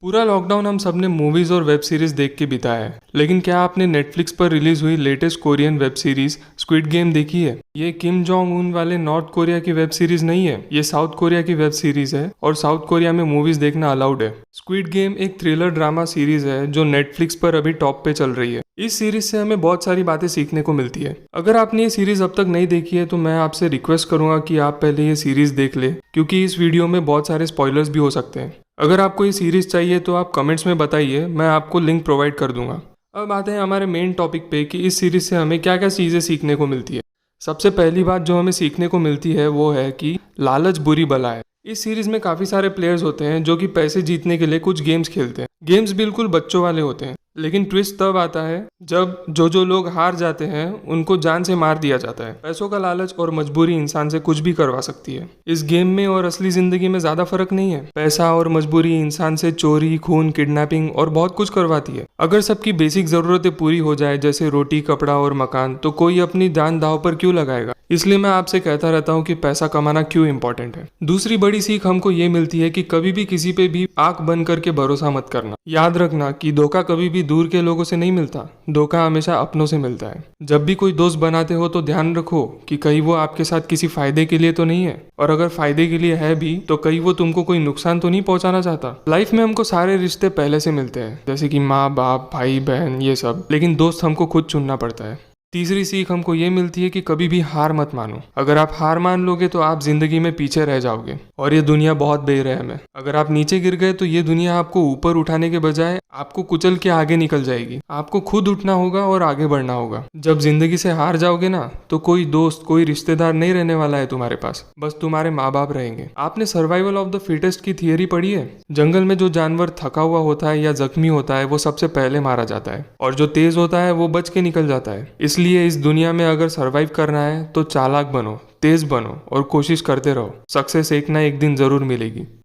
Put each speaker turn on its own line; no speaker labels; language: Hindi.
पूरा लॉकडाउन हम सबने मूवीज और वेब सीरीज देख के बिताया है, लेकिन क्या आपने नेटफ्लिक्स पर रिलीज हुई latest Korean web series squid game देखी है? ये किम जोंग उन वाले नॉर्थ कोरिया की वेब सीरीज नहीं है, ये साउथ कोरिया की वेब सीरीज है और साउथ कोरिया में मूवीज देखना अलाउड है। स्क्विड गेम एक थ्रिलर ड्रामा सीरीज है जो नेटफ्लिक्स पर अभी टॉप पे चल रही है। इस सीरीज से हमें बहुत सारी बातें सीखने को मिलती है। अगर आपने ये सीरीज अब तक नहीं देखी है तो मैं आपसे रिक्वेस्ट करूंगा कि आप पहले ये सीरीज देख ले, क्योंकि इस वीडियो में बहुत सारे स्पॉयलर्स भी हो सकते हैं। अगर आपको ये सीरीज चाहिए तो आप कमेंट्स में बताइए, मैं आपको लिंक प्रोवाइड कर दूंगा। अब आते हैं हमारे मेन टॉपिक पे कि इस सीरीज से हमें क्या क्या चीज़ें सीखने को मिलती है। सबसे पहली बात जो हमें सीखने को मिलती है वो है कि लालच बुरी बला है। इस सीरीज में काफ़ी सारे प्लेयर्स होते हैं जो कि पैसे जीतने के लिए कुछ गेम्स खेलते हैं। गेम्स बिल्कुल बच्चों वाले होते हैं, लेकिन ट्विस्ट तब आता है जब जो लोग हार जाते हैं उनको जान से मार दिया जाता है। पैसों का लालच और मजबूरी इंसान से कुछ भी करवा सकती है। इस गेम में और असली जिंदगी में ज्यादा फर्क नहीं है। पैसा और मजबूरी इंसान से चोरी, खून, किडनैपिंग और बहुत कुछ करवाती है। अगर सबकी बेसिक जरूरतें पूरी हो जाए, जैसे रोटी, कपड़ा और मकान, तो कोई अपनी जान दांव पर क्यों लगाएगा? इसलिए मैं आपसे कहता रहता हूँ कि पैसा कमाना क्यों इंपॉर्टेंट है। दूसरी बड़ी सीख हमको ये मिलती है कि कभी भी किसी पे भी आंख बंद करके भरोसा मत करना। याद रखना कि धोखा कभी भी दूर के लोगों से नहीं मिलता, धोखा हमेशा अपनों से मिलता है। जब भी कोई दोस्त बनाते हो तो ध्यान रखो कि कहीं वो आपके साथ किसी फायदे के लिए तो नहीं है, और अगर फायदे के लिए है भी तो कहीं वो तुमको कोई नुकसान तो नहीं पहुंचाना चाहता। लाइफ में हमको सारे रिश्ते पहले से मिलते हैं, जैसे कि माँ बाप, भाई बहन, ये सब, लेकिन दोस्त हमको खुद चुनना पड़ता है। तीसरी सीख हमको ये मिलती है कि कभी भी हार मत मानो। अगर आप हार मान लोगे तो आप जिंदगी में पीछे रह जाओगे और ये दुनिया बहुत बेरहम है। अगर आप नीचे गिर गए तो ये दुनिया आपको ऊपर उठाने के बजाय आपको कुचल के आगे निकल जाएगी। आपको खुद उठना होगा और आगे बढ़ना होगा। जब जिंदगी से हार जाओगे ना, तो कोई दोस्त, कोई रिश्तेदार नहीं रहने वाला है तुम्हारे पास, बस तुम्हारे माँ बाप रहेंगे। आपने सर्वाइवल ऑफ द फिटेस्ट की थियरी पढ़ी है? जंगल में जो जानवर थका हुआ होता है या जख्मी होता है वो सबसे पहले मारा जाता है, और जो तेज होता है वो बच के निकल जाता है। इसलिए इस दुनिया में अगर सरवाइव करना है तो चालाक बनो, तेज बनो और कोशिश करते रहो। सक्सेस एक ना एक दिन जरूर मिलेगी।